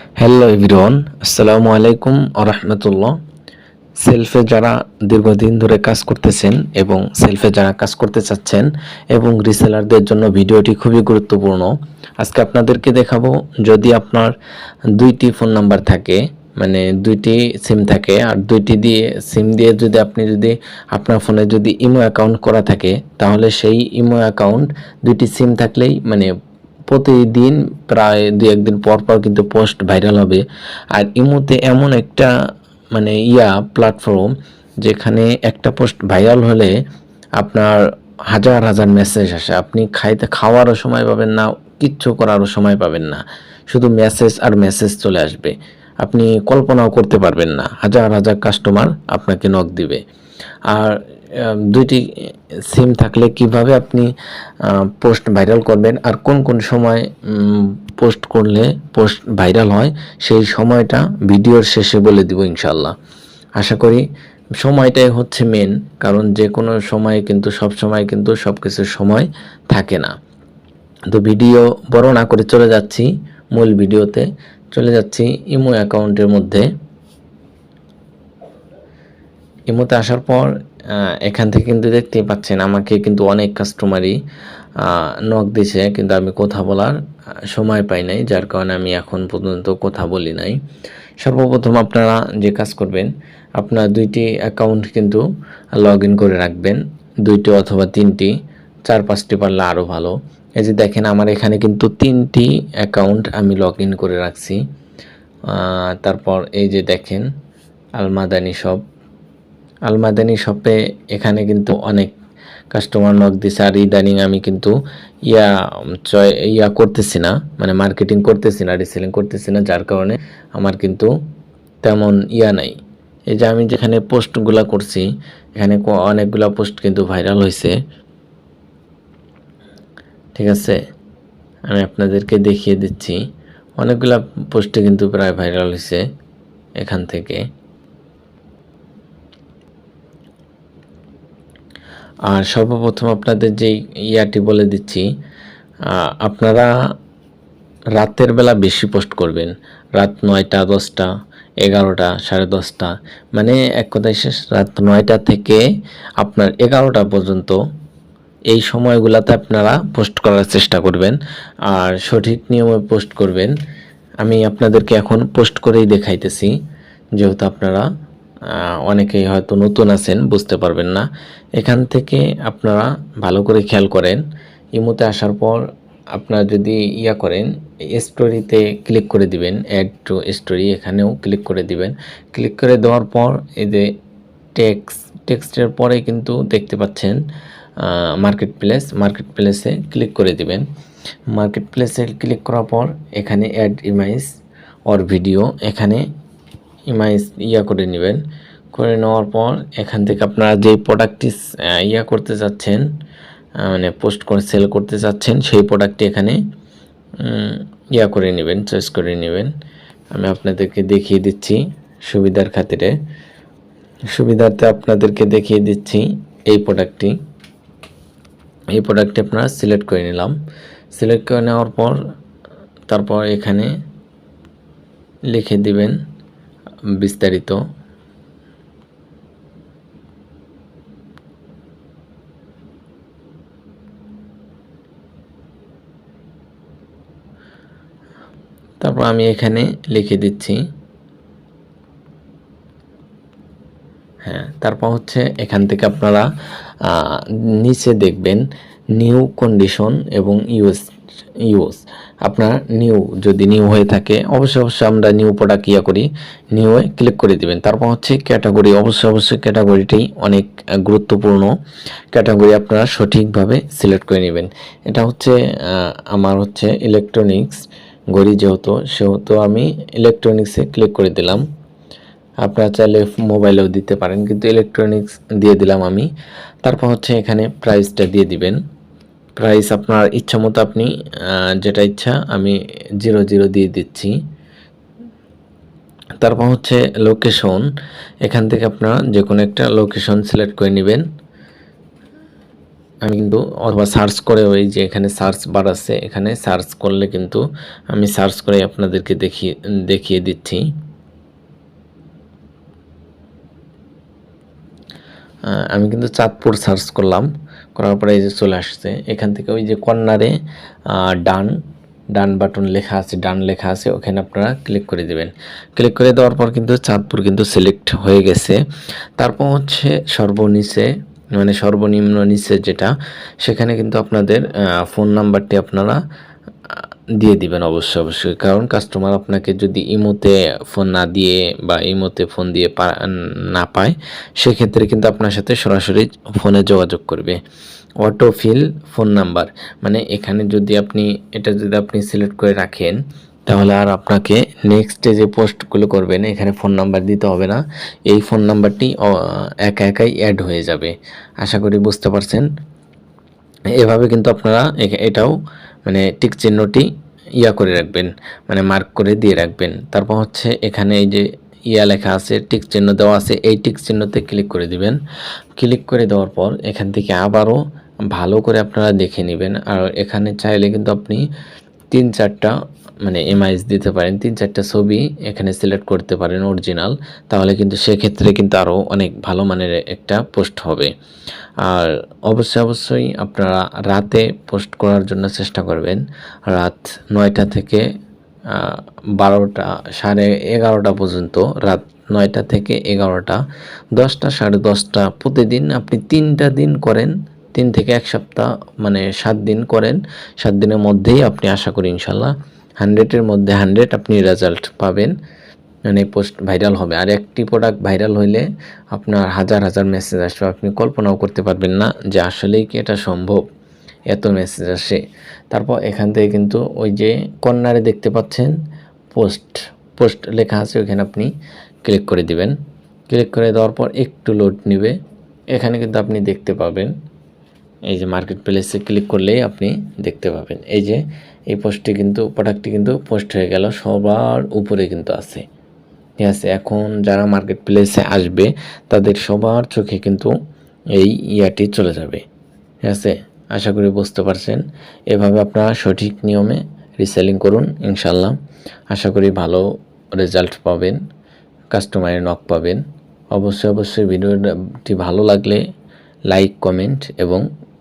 Hello everyone, আসসালামু আলাইকুম আরহামতুল্লাহ। সেলফে যারা দীর্ঘদিন ধরে কাজ করতেছেন এবং সেলফে যারা কাজ করতে চাচ্ছেন এবং রিসেলারদের জন্য ভিডিওটি খুবই গুরুত্বপূর্ণ। আজকে আপনাদেরকে দেখাবো, যদি আপনার দুইটি ফোন নাম্বার থাকে, মানে দুইটি সিম থাকে, আর দুইটি দিয়ে সিম দিয়ে যদি আপনার ফোনে যদি ইমো অ্যাকাউন্ট করা থাকে, তাহলে সেই ইমো অ্যাকাউন্ট দুইটি সিম থাকলেই মানে প্রতিদিন প্রায় দুই একদিন পর পর কিন্তু পোস্ট ভাইরাল হবে। আর ইমোতে এমন একটা মানে প্ল্যাটফর্ম, যেখানে একটা পোস্ট ভাইরাল হলে আপনার হাজার হাজার মেসেজ আসে। আপনি খাওয়ারও সময় পাবেন না, কিচ্ছু করারও সময় পাবেন না, শুধু মেসেজ আর মেসেজ চলে আসবে। আপনি কল্পনাও করতে পারবেন না, হাজার হাজার কাস্টমার আপনাকে নক দিবে। আর দুইটি সিম থাকলে কিভাবে আপনি পোস্ট ভাইরাল করবেন আর কোন কোন সময় পোস্ট করলে পোস্ট ভাইরাল হয়, সেই সময়টা ভিডিওর শেষে বলে দিব ইনশাল্লাহ। আশা করি সময়টাই হচ্ছে মেন, কারণ যে কোনো সময় কিন্তু সব সময় কিন্তু সব কিছুর সময় থাকে না। তো ভিডিও বড় না করে চলে যাচ্ছি মূল ভিডিওতে। চলে যাচ্ছি ইমো অ্যাকাউন্টের মধ্যে। ইমোতে আসার পর এখান থেকে কিন্তু দেখতেই পাচ্ছেন আমাকে কিন্তু অনেক কাস্টমারই নক দিছে, কিন্তু আমি কথা বলার সময় পাই নাই, যার কারণে আমি এখন পর্যন্ত কথা বলি নাই। সর্বপ্রথম আপনারা যে কাজ করবেন, আপনার দুইটি অ্যাকাউন্ট কিন্তু লগ ইন করে রাখবেন, দুইটি অথবা তিনটি, 4-5টি পারলে আরও ভালো। এই যে দেখেন আমার এখানে কিন্তু 3টি অ্যাকাউন্ট আমি লগ ইন করে রাখছি। তারপর এই যে দেখেন আলমাদানি শপে এখানে কিন্তু অনেক কাস্টমার নক দিছে। আর ইদানিং আমি কিন্তু করতেছি না, মানে মার্কেটিং করতেছি না, রিসেলিং করতেছি না, যার কারণে আমার কিন্তু তেমন নাই। এই যে আমি যেখানে পোস্টগুলা করছি, এখানে অনেকগুলা পোস্ট কিন্তু ভাইরাল হয়েছে। ঠিক আছে, আমি আপনাদেরকে দেখিয়ে দিচ্ছি, অনেকগুলা পোস্টে কিন্তু প্রায় ভাইরাল হয়েছে এখান থেকে। আর সর্বপ্রথম আপনাদের যেই বলে দিচ্ছি, আপনারা রাতের বেলা বেশি পোস্ট করবেন। রাত 9টা, 10টা, 11টা, 10:30, মানে এক কথায় শেষ রাত 9টা থেকে আপনার 11টা পর্যন্ত, এই সময়গুলোতে আপনারা পোস্ট করার চেষ্টা করবেন আর সঠিক নিয়মে পোস্ট করবেন। আমি আপনাদেরকে এখন পোস্ট করেই দেখাইতেছি, যেহেতু আপনারা অনেকেই হয়তো নতুন আছেন, বুঝতে পারবেন না। এখান থেকে আপনারা ভালো করে খেয়াল করেন। ইমোতে আসার পর আপনারা যদি করেন, স্টোরিতে ক্লিক করে দিবেন, অ্যাড টু স্টোরি, এখানেও ক্লিক করে দিবেন। ক্লিক করে দেওয়ার পর এই যে টেক্সটের পরে কিন্তু দেখতে পাচ্ছেন মার্কেট প্লেসে ক্লিক করে দিবেন। মার্কেট প্লেসে ক্লিক করার পর এখানে অ্যাড ইমেজ অর ভিডিও, এখানে ইমেজ করে নেবেন। করে নেওয়ার পর এখান থেকে আপনারা যে প্রোডাক্টটি করতে চাচ্ছেন, মানে পোস্ট করে সেল করতে চাচ্ছেন, সেই প্রোডাক্টটি এখানে করে নেবেন, চয়েস করে নেবেন। আমি আপনাদেরকে দেখিয়ে দিচ্ছি সুবিধার্থে আপনাদেরকে দেখিয়ে দিচ্ছি এই প্রোডাক্টটি আপনারা সিলেক্ট করে নিলাম। সিলেক্ট করে নেওয়ার পর তারপর এখানে লিখে দিবেন বিস্তারিত। তারপর আমি এখানে লিখে দিচ্ছি। হ্যাঁ, তারপর হচ্ছে এখান থেকে আপনারা নিচে দেখবেন নিউ কন্ডিশন এবং ইউজ। আপনার যদি নিউ হয়ে থাকে, অবশ্যই আমরা নিউ প্রোডাক্ট করি, নিউয়ে ক্লিক করে দিবেন। তারপর হচ্ছে ক্যাটাগরি, অবশ্যই ক্যাটাগরিটাই অনেক গুরুত্বপূর্ণ। ক্যাটাগরি আপনারা সঠিকভাবে সিলেক্ট করে নেবেন। এটা হচ্ছে আমার হচ্ছে ইলেকট্রনিক্স ঘড়ি, সেহেতু আমি ইলেকট্রনিক্সে ক্লিক করে দিলাম। আপনারা চাইলে মোবাইলেও দিতে পারেন, কিন্তু ইলেকট্রনিক্স দিয়ে দিলাম আমি। তারপর হচ্ছে এখানে প্রাইসটা দিয়ে দিবেন। প্রাইস আপনার ইচ্ছা মতো, আপনি যেটা ইচ্ছা, আমি 00 দিয়ে দিচ্ছি। তারপর হচ্ছে লোকেশন, এখান থেকে আপনারা যে কোনো একটা লোকেশন সিলেক্ট করে নেবেন। আমি কিন্তু অথবা সার্চ করে ওই যে এখানে সার্চ বার আছে, এখানে সার্চ করলে কিন্তু আমি সার্চ করে আপনাদেরকে দেখিয়ে দিচ্ছি। আমি কিন্তু চাঁদপুর সার্চ করলাম, করার পরে এই যে চলে আসছে। এখান থেকে ওই যে কর্নারে ডান ডান বাটন লেখা আছে, ডান লেখা আছে, ওখানে আপনারা ক্লিক করে দেবেন। ক্লিক করে দেওয়ার পর কিন্তু চাঁদপুর কিন্তু সিলেক্ট হয়ে গেছে। তারপর হচ্ছে সর্বনিচে মানে সর্বনিম্ন নিচে যেটা, সেখানে কিন্তু আপনাদের ফোন নাম্বারটি আপনারা দিয়ে দিবেন অবশ্যই, কারণ কাস্টমার আপনাকে যদি ইমোতে ফোন না দিয়ে বা ইমোতে ফোন দিয়ে না পায়, সেক্ষেত্রে কিন্তু আপনার সাথে সরাসরি ফোনে যোগাযোগ করবে। অটো ফিল ফোন নাম্বার, মানে এখানে যদি আপনি এটা যদি আপনি সিলেক্ট করে রাখেন, তাহলে আর আপনাকে নেক্সটে যে পোস্টগুলো করবেন এখানে ফোন নাম্বার দিতে হবে না, এই ফোন নাম্বারটি একা একাই অ্যাড হয়ে যাবে। আশা করি বুঝতে পারছেন। এভাবে কিন্তু আপনারা এটাও মানে টিক চিহ্নটি করে রাখবেন, মানে মার্ক করে দিয়ে রাখবেন। তারপর হচ্ছে এখানে এই যে লেখা আছে, টিক চিহ্ন দেওয়া আছে, এই টিক চিহ্নতে ক্লিক করে দিবেন। ক্লিক করে দেওয়ার পর এখান থেকে আবারও ভালো করে আপনারা দেখে নেবেন। আর এখানে চাইলে কিন্তু আপনি 3-4টা মানে ইমেজ দিতে পারেন, 3-4টা ছবি এখানে সিলেক্ট করতে পারেন অরিজিনাল, তাহলে কিন্তু সেক্ষেত্রে কিন্তু আরও অনেক ভালো মানের একটা পোস্ট হবে। আর অবশ্যই আপনারা রাতে পোস্ট করার জন্য চেষ্টা করবেন, রাত 9টা থেকে 12টা 11:30 পর্যন্ত, রাত 9টা থেকে 11টা, 10টা 10:30 প্রতিদিন আপনি 3টা দিন করেন, 3 থেকে 1 সপ্তাহ মানে 7 দিন করেন। 7 দিনের মধ্যেই আপনি আশা করি ইনশাল্লাহ 100-এর মধ্যে 100 আপনি রেজাল্ট পাবেন, মানে পোস্ট ভাইরাল হবে। আর একটি প্রোডাক্ট ভাইরাল হইলে আপনার হাজার মেসেজ আসবে, আপনি কল্পনাও করতে পারবেন না যে আসলেই কি এটা সম্ভব, এত মেসেজ আসে। তারপর এখান থেকে কিন্তু ওই যে কর্নারে দেখতে পাচ্ছেন পোস্ট লেখা আছে, ওইখানে আপনি ক্লিক করে দিবেন। ক্লিক করে দেওয়ার পর একটু লোড নেবে, এখানে কিন্তু আপনি দেখতে পাবেন এই যে মার্কেট প্লেসে ক্লিক করলেই আপনি দেখতে পাবেন এই যে এই প্রোডাক্টটি কিন্তু পোস্ট হয়ে গেল, সবার উপরে কিন্তু আছে। ঠিক আছে, এখন যারা মার্কেট প্লেসে আসবে তাদের সবার চোখে কিন্তু এই ইয়াটি চলে যাবে। ঠিক আছে, আশা করি বুঝতে পারছেন। এভাবে আপনারা সঠিক নিয়মে রিসেলিং করুন, ইনশাল্লাহ আশা করি ভালো রেজাল্ট পাবেন, কাস্টমারের নক পাবেন। অবশ্যই ভিডিওটি ভালো লাগলে লাইক, কমেন্ট এবং